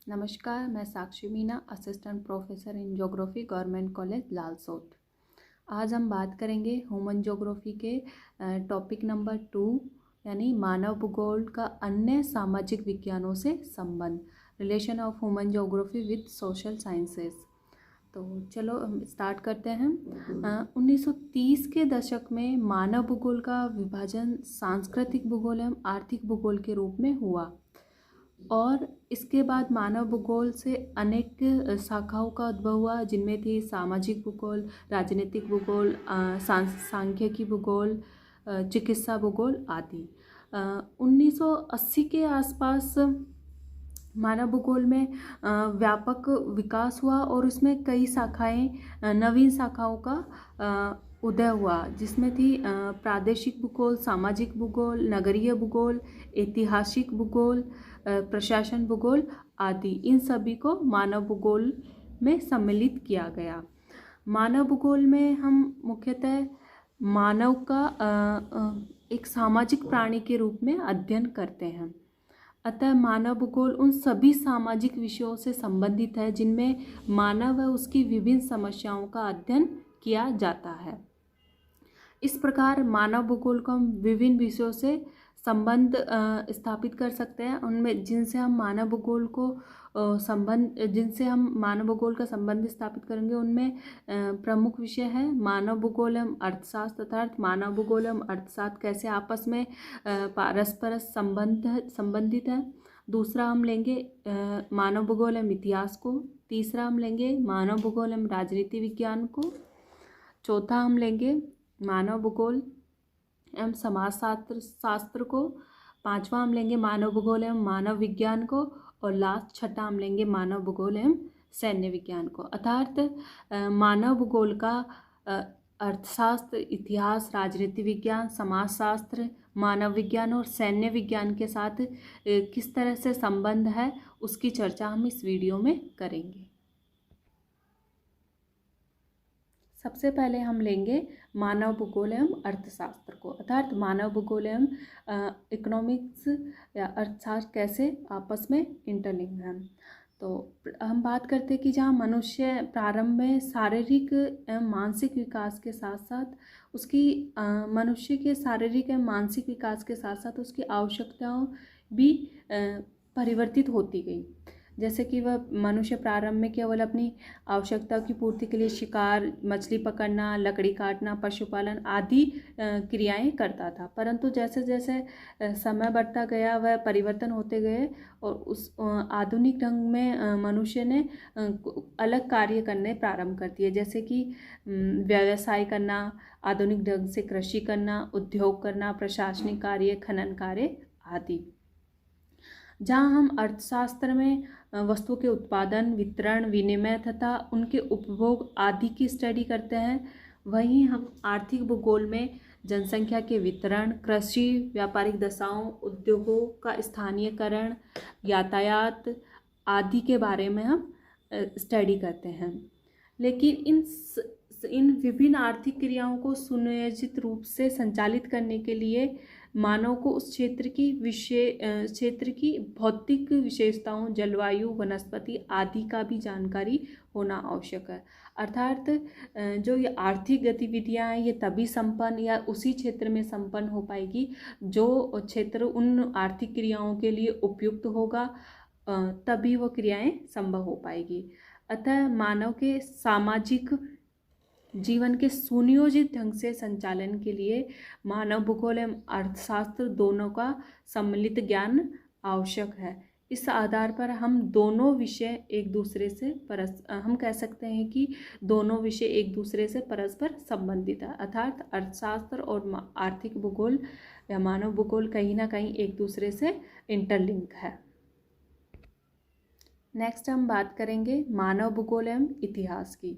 नमस्कार, मैं Sakshi Meena, assistant professor in geography, government college Lalsot. आज हम बात करेंगे ह्यूमन ज्योग्राफी के टॉपिक नंबर 2 यानी मानव भूगोल का अन्य सामाजिक विज्ञानों से संबंध, relation of human geography with social sciences. तो चलो हम स्टार्ट करते हैं। 1930 के दशक में मानव भूगोल का विभाजन सांस्कृतिक भूगोल एवं आर्थिक भूगोल के रूप में हुआ और इसके बाद मानव भूगोल से अनेक शाखाओं का उद्भव हुआ, जिनमें थी सामाजिक भूगोल, राजनीतिक भूगोल, सांख्यिकी भूगोल, चिकित्सा भूगोल आदि। 1980 के आसपास मानव भूगोल में व्यापक विकास हुआ और उसमें कई शाखाएं, नवीन शाखाओं का उदय हुआ, जिसमें थी प्रादेशिक भूगोल, सामाजिक भूगोल, नगरीय भूगोल, ऐतिहासिक भूगोल, प्रशासन भूगोल आदि। इन सभी को मानव भूगोल में सम्मिलित किया गया। मानव भूगोल में हम मुख्यतः मानव का एक सामाजिक प्राणी के रूप में अध्ययन करते हैं। अतः मानव भूगोल उन सभी सामाजिक विषयों से संबंधित है जिनमें मानव व उसकी विभिन्न समस्याओं का अध्ययन किया जाता है। इस प्रकार मानव भूगोल को हम विभिन्न विषयों से संबंध स्थापित कर सकते हैं। उनमें जिनसे हम मानव भूगोल का संबंध स्थापित करेंगे, उनमें प्रमुख विषय है मानव भूगोल एवं अर्थशास्त्र, अर्थात मानव भूगोल एवं अर्थशास्त्र कैसे आपस में परस्पर संबंधित है। दूसरा हम लेंगे मानव भूगोल एवं इतिहास को। तीसरा हम लेंगे मानव भूगोल एवं राजनीति विज्ञान को। चौथा हम लेंगे मानव भूगोल एवं समाज शास्त्र को। पांचवा हम लेंगे मानव भूगोल एवं मानव विज्ञान को। और लास्ट छठा हम लेंगे मानव भूगोल एवं सैन्य विज्ञान को। अर्थात मानव भूगोल का अर्थशास्त्र, इतिहास, राजनीति विज्ञान, समाजशास्त्र, मानव विज्ञान और सैन्य विज्ञान के साथ किस तरह से संबंध है, उसकी चर्चा हम इस वीडियो में करेंगे। सबसे पहले हम लेंगे मानव भूगोल एवं अर्थशास्त्र को, अर्थात मानव भूगोल एवं इकोनॉमिक्स या अर्थशास्त्र कैसे आपस में इंटरलिंक हैं। तो हम बात करते हैं कि जहाँ मनुष्य प्रारंभ में शारीरिक एवं मानसिक विकास के साथ साथ उसकी मनुष्य के शारीरिक एवं मानसिक विकास के साथ साथ उसकी आवश्यकताओं भी परिवर्तित होती गई। जैसे कि वह मनुष्य प्रारंभ में केवल अपनी आवश्यकता की पूर्ति के लिए शिकार, मछली पकड़ना, लकड़ी काटना, पशुपालन आदि क्रियाएं करता था, परंतु जैसे जैसे समय बढ़ता गया वह परिवर्तन होते गए और उस आधुनिक ढंग में मनुष्य ने अलग कार्य करने प्रारंभ कर दिए, जैसे कि व्यवसाय करना, आधुनिक ढंग से कृषि करना, उद्योग करना, प्रशासनिक कार्य, खनन कार्य आदि। जहाँ हम अर्थशास्त्र में वस्तुओं के उत्पादन, वितरण, विनिमय तथा उनके उपभोग आदि की स्टडी करते हैं, वहीं हम आर्थिक भूगोल में जनसंख्या के वितरण, कृषि, व्यापारिक दशाओं, उद्योगों का स्थानीयकरण, यातायात आदि के बारे में हम स्टडी करते हैं। लेकिन इन विभिन्न आर्थिक क्रियाओं को सुनियोजित रूप से संचालित करने के लिए मानव को उस क्षेत्र की भौतिक विशेषताओं, जलवायु, वनस्पति आदि का भी जानकारी होना आवश्यक है। अर्थात जो ये आर्थिक गतिविधियां हैं ये तभी संपन्न या उसी क्षेत्र में संपन्न हो पाएगी जो क्षेत्र उन आर्थिक क्रियाओं के लिए उपयुक्त होगा, तभी वो क्रियाएं संभव हो पाएगी। अतः मानव के सामाजिक जीवन के सुनियोजित ढंग से संचालन के लिए मानव भूगोल एवं अर्थशास्त्र दोनों का सम्मिलित ज्ञान आवश्यक है। इस आधार पर हम दोनों विषय एक दूसरे से हम कह सकते हैं कि दोनों विषय एक दूसरे से परस्पर संबंधित है, अर्थात अर्थशास्त्र और आर्थिक भूगोल या मानव भूगोल कहीं ना कहीं एक दूसरे से इंटरलिंक है। नेक्स्ट हम बात करेंगे मानव भूगोल एवं इतिहास की,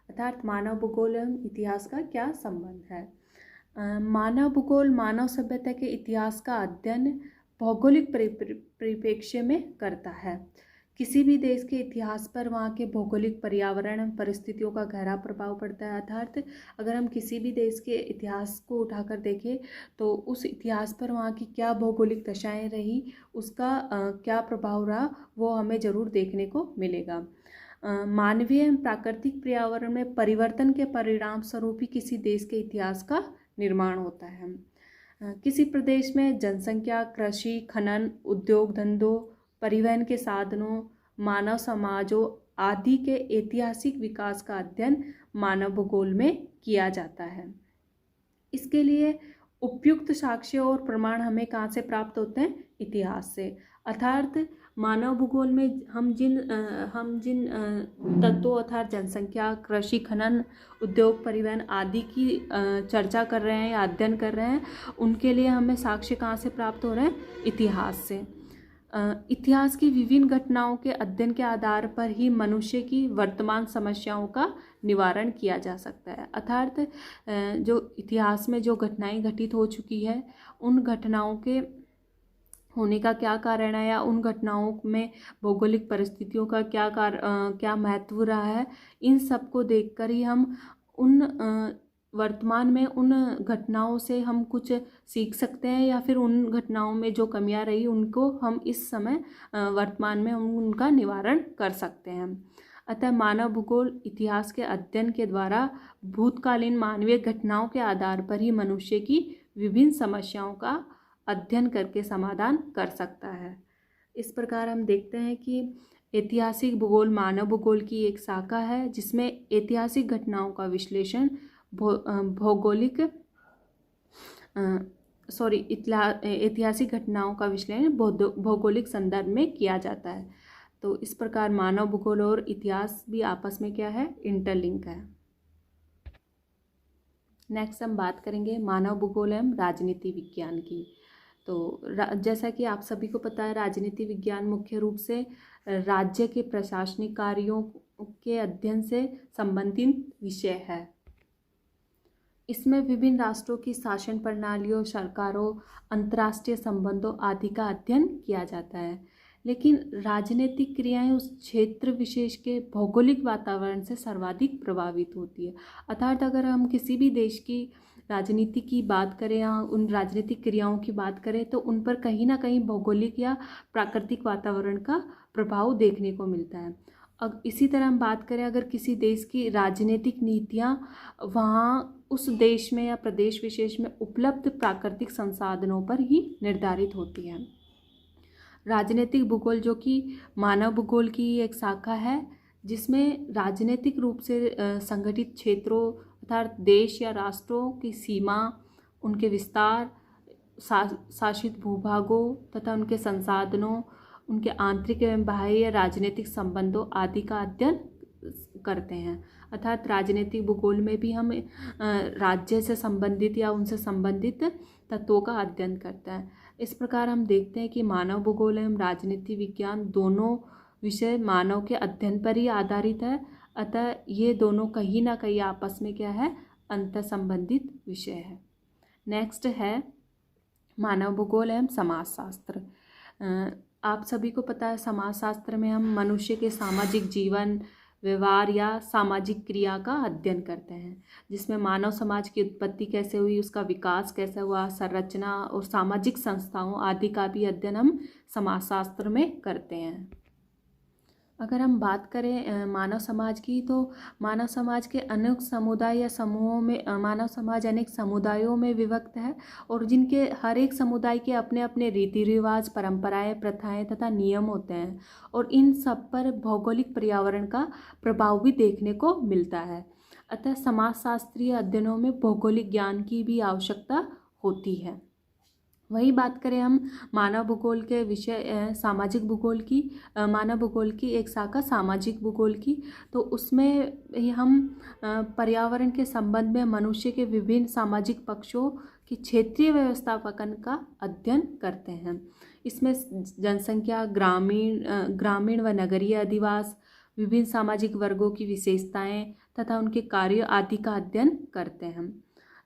अर्थात मानव भूगोल एवं इतिहास का क्या संबंध है। मानव भूगोल मानव सभ्यता के इतिहास का अध्ययन भौगोलिक परिप्रेक्ष्य में करता है किसी भी देश के इतिहास पर वहाँ के भौगोलिक पर्यावरण परिस्थितियों का गहरा प्रभाव पड़ता है। अर्थात अगर हम किसी भी देश के इतिहास को उठाकर देखें तो उस इतिहास पर वहाँ की क्या भौगोलिक दशाएं रही, उसका क्या प्रभाव रहा, वो हमें ज़रूर देखने को मिलेगा। मानवीय एवं प्राकृतिक पर्यावरण में परिवर्तन के परिणाम स्वरूप ही किसी देश के इतिहास का निर्माण होता है। किसी प्रदेश में जनसंख्या, कृषि, खनन, उद्योग धंधों, परिवहन के साधनों, मानव समाजों आदि के ऐतिहासिक विकास का अध्ययन मानव भूगोल में किया जाता है। इसके लिए उपयुक्त साक्ष्य और प्रमाण हमें कहाँ से प्राप्त होते हैं? इतिहास से। अर्थात मानव भूगोल में हम जिन तत्वों अर्थात जनसंख्या, कृषि, खनन, उद्योग, परिवहन आदि की चर्चा कर रहे हैं या अध्ययन कर रहे हैं, उनके लिए हमें साक्ष्य कहाँ से प्राप्त हो रहे हैं? इतिहास से। इतिहास की विभिन्न घटनाओं के अध्ययन के आधार पर ही मनुष्य की वर्तमान समस्याओं का निवारण किया जा सकता है। अर्थात जो इतिहास में जो घटनाएं घटित हो चुकी है, उन घटनाओं के होने का क्या कारण है या उन घटनाओं में भौगोलिक परिस्थितियों का क्या महत्व रहा है, इन सब को देखकर ही हम वर्तमान में उन घटनाओं से हम कुछ सीख सकते हैं या फिर उन घटनाओं में जो कमियां रही उनको हम इस समय वर्तमान में हम उनका निवारण कर सकते हैं। अतः मानव भूगोल इतिहास के अध्ययन के द्वारा भूतकालीन मानवीय घटनाओं के आधार पर ही मनुष्य की विभिन्न समस्याओं का अध्ययन करके समाधान कर सकता है। इस प्रकार हम देखते हैं कि ऐतिहासिक भूगोल मानव भूगोल की एक शाखा है जिसमें ऐतिहासिक घटनाओं का विश्लेषण ऐतिहासिक घटनाओं का विश्लेषण भौगोलिक संदर्भ में किया जाता है। तो इस प्रकार मानव भूगोल और इतिहास भी आपस में क्या है? इंटरलिंक है। नेक्स्ट हम बात करेंगे मानव भूगोल एवं राजनीति विज्ञान की। तो जैसा कि आप सभी को पता है, राजनीति विज्ञान मुख्य रूप से राज्य के प्रशासनिक कार्यों के अध्ययन से संबंधित विषय है। इसमें विभिन्न राष्ट्रों की शासन प्रणालियों, सरकारों, अंतर्राष्ट्रीय संबंधों आदि का अध्ययन किया जाता है। लेकिन राजनीतिक क्रियाएं उस क्षेत्र विशेष के भौगोलिक वातावरण से सर्वाधिक प्रभावित होती है। अर्थात अगर हम किसी भी देश की राजनीति की बात करें या उन राजनीतिक क्रियाओं की बात करें तो उन पर कहीं ना कहीं भौगोलिक या प्राकृतिक वातावरण का प्रभाव देखने को मिलता है। अब इसी तरह हम बात करें अगर किसी देश की राजनीतिक नीतियाँ वहाँ उस देश में या प्रदेश विशेष में उपलब्ध प्राकृतिक संसाधनों पर ही निर्धारित होती है। राजनीतिक भूगोल जो कि मानव भूगोल की एक शाखा है जिसमें राजनीतिक रूप से संगठित क्षेत्रों अर्थात देश या राष्ट्रों की सीमा, उनके विस्तार, शासित भूभागों तथा उनके संसाधनों, उनके आंतरिक एवं बाह्य राजनीतिक संबंधों आदि का अध्ययन करते हैं। अर्थात राजनीतिक भूगोल में भी हम राज्य से संबंधित या उनसे संबंधित तत्वों का अध्ययन करते हैं। इस प्रकार हम देखते हैं कि मानव भूगोल एवं राजनीति विज्ञान दोनों विषय मानव के अध्ययन पर ही आधारित है। अतः ये दोनों कहीं ना कहीं आपस में क्या है? अंतर संबंधित विषय है। नेक्स्ट है मानव भूगोल एवं समाजशास्त्र। आप सभी को पता है समाजशास्त्र में हम मनुष्य के सामाजिक जीवन, व्यवहार या सामाजिक क्रिया का अध्ययन करते हैं, जिसमें मानव समाज की उत्पत्ति कैसे हुई, उसका विकास कैसे हुआ, संरचना और सामाजिक संस्थाओं आदि का भी अध्ययन हम समाजशास्त्र में करते हैं। अगर हम बात करें मानव समाज की तो मानव समाज के अनेक समुदाय या समूहों में मानव समाज अनेक समुदायों में विभक्त है और जिनके हर एक समुदाय के अपने अपने रीति रिवाज, परंपराएं, प्रथाएं तथा नियम होते हैं और इन सब पर भौगोलिक पर्यावरण का प्रभाव भी देखने को मिलता है। अतः समाजशास्त्रीय अध्ययनों में भौगोलिक ज्ञान की भी आवश्यकता होती है। वही बात करें हम मानव भूगोल के विषय सामाजिक भूगोल की, मानव भूगोल की एक शाखा सामाजिक भूगोल की, तो उसमें हम पर्यावरण के संबंध में मनुष्य के विभिन्न सामाजिक पक्षों की क्षेत्रीय व्यवस्थापन का अध्ययन करते हैं। इसमें जनसंख्या, ग्रामीण व नगरीय अधिवास, विभिन्न सामाजिक वर्गों की विशेषताएं तथा उनके कार्य आदि का अध्ययन करते हैं।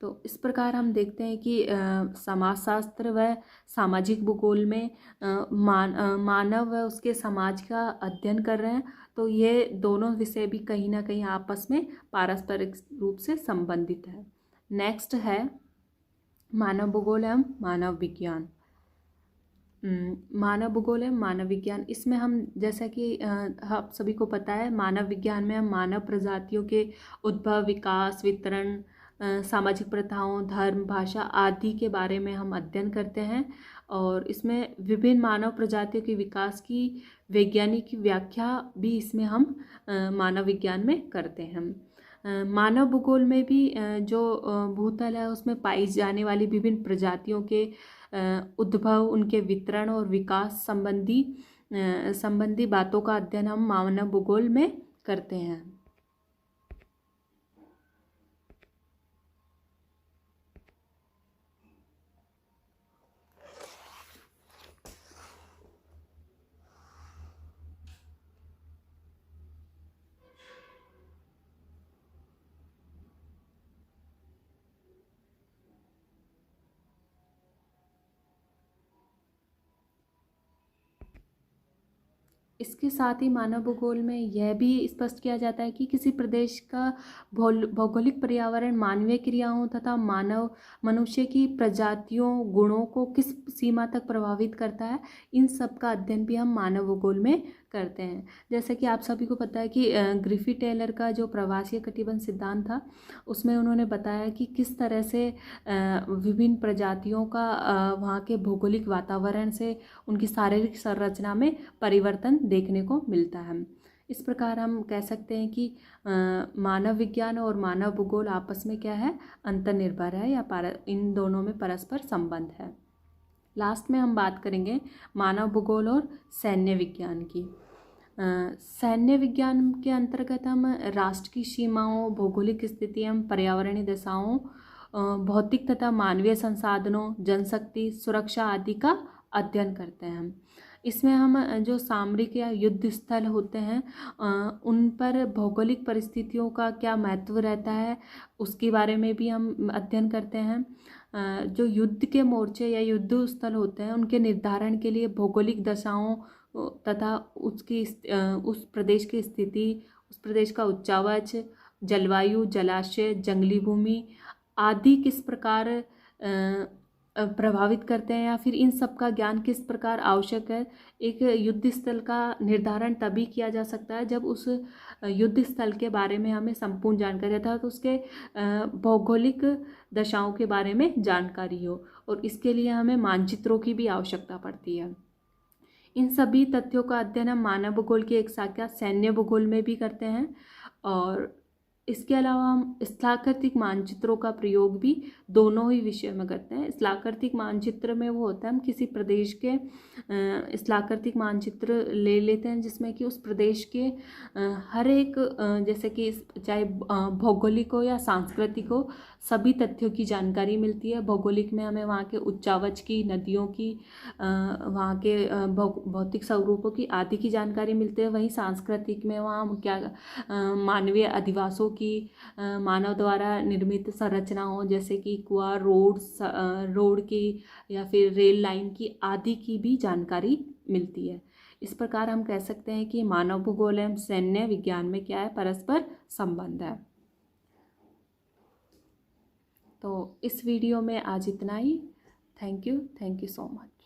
तो इस प्रकार हम देखते हैं कि समाजशास्त्र व सामाजिक भूगोल में मानव व उसके समाज का अध्ययन कर रहे हैं। तो ये दोनों विषय भी कहीं ना कहीं आपस में पारस्परिक रूप से संबंधित है। नेक्स्ट है मानव भूगोल एवं मानव विज्ञान। मानव भूगोल एवं मानव विज्ञान, इसमें हम जैसा कि आप सभी को पता है, मानव विज्ञान में हम मानव प्रजातियों के उद्भव, विकास, वितरण, सामाजिक प्रथाओं, धर्म, भाषा आदि के बारे में हम अध्ययन करते हैं। और इसमें विभिन्न मानव प्रजातियों के विकास की वैज्ञानिक व्याख्या भी इसमें हम मानव विज्ञान में करते हैं। मानव भूगोल में भी जो भूतल है उसमें पाई जाने वाली विभिन्न प्रजातियों के उद्भव, उनके वितरण और विकास संबंधी बातों का अध्ययन हम मानव भूगोल में करते हैं। इसके साथ ही मानव भूगोल में यह भी स्पष्ट किया जाता है कि किसी प्रदेश का भौगोलिक पर्यावरण मानवीय क्रियाओं तथा मनुष्य की प्रजातियों, गुणों को किस सीमा तक प्रभावित करता है, इन सब का अध्ययन भी हम मानव भूगोल में करते हैं। जैसे कि आप सभी को पता है कि ग्रिफिथ टेलर का जो प्रवासीय कटिबंध सिद्धांत था, उसमें उन्होंने बताया कि किस तरह से विभिन्न प्रजातियों का वहाँ के भौगोलिक वातावरण से उनकी शारीरिक संरचना में परिवर्तन देखने को मिलता है। इस प्रकार हम कह सकते हैं कि मानव विज्ञान और मानव भूगोल आपस में क्या है, अंतर्निर्भर है या इन दोनों में परस्पर संबंध है। लास्ट में हम बात करेंगे मानव भूगोल और सैन्य विज्ञान की। सैन्य विज्ञान के अंतर्गत हम राष्ट्र की सीमाओं, भौगोलिक स्थिति एवं पर्यावरणीय दशाओं, भौतिक तथा मानवीय संसाधनों, जनशक्ति, सुरक्षा आदि का अध्ययन करते हैं। इसमें हम जो सामरिक या युद्ध स्थल होते हैं उन पर भौगोलिक परिस्थितियों का क्या महत्व रहता है, उसके बारे में भी हम अध्ययन करते हैं। जो युद्ध के मोर्चे या युद्ध स्थल होते हैं उनके निर्धारण के लिए भौगोलिक दशाओं तथा उस प्रदेश की स्थिति, उस प्रदेश का उच्चावच, जलवायु, जलाशय, जंगली भूमि आदि किस प्रकार प्रभावित करते हैं या फिर इन सब का ज्ञान किस प्रकार आवश्यक है। एक युद्ध स्थल का निर्धारण तभी किया जा सकता है जब उस युद्ध स्थल के बारे में हमें संपूर्ण जानकारी अर्थात तो उसके भौगोलिक दशाओं के बारे में जानकारी हो, और इसके लिए हमें मानचित्रों की भी आवश्यकता पड़ती है। इन सभी तथ्यों का अध्ययन हम मानव भूगोल की एक शाखा सैन्य भूगोल में भी करते हैं। और इसके अलावा हम स्थलाकृतिक मानचित्रों का प्रयोग भी दोनों ही विषय में करते हैं। स्थलाकृतिक मानचित्र में वो होता है, हम किसी प्रदेश के स्थलाकृतिक मानचित्र ले लेते हैं जिसमें कि उस प्रदेश के हर एक जैसे कि चाहे भौगोलिक हो या सांस्कृतिक हो, सभी तथ्यों की जानकारी मिलती है। भौगोलिक में हमें वहाँ के उच्चावच की, नदियों की, वहाँ के भौतिक स्वरूपों की आदि की जानकारी मिलती है। वहीं सांस्कृतिक में वहाँ क्या मानवीय अधिवासों की, मानव द्वारा निर्मित संरचनाओं जैसे कि कुआं, रोड की या फिर रेल लाइन की आदि की भी जानकारी मिलती है। इस प्रकार हम कह सकते हैं कि मानव भूगोल एवं सैन्य विज्ञान में क्या है, परस्पर संबंध है। तो इस वीडियो में आज इतना ही। Thank you so much.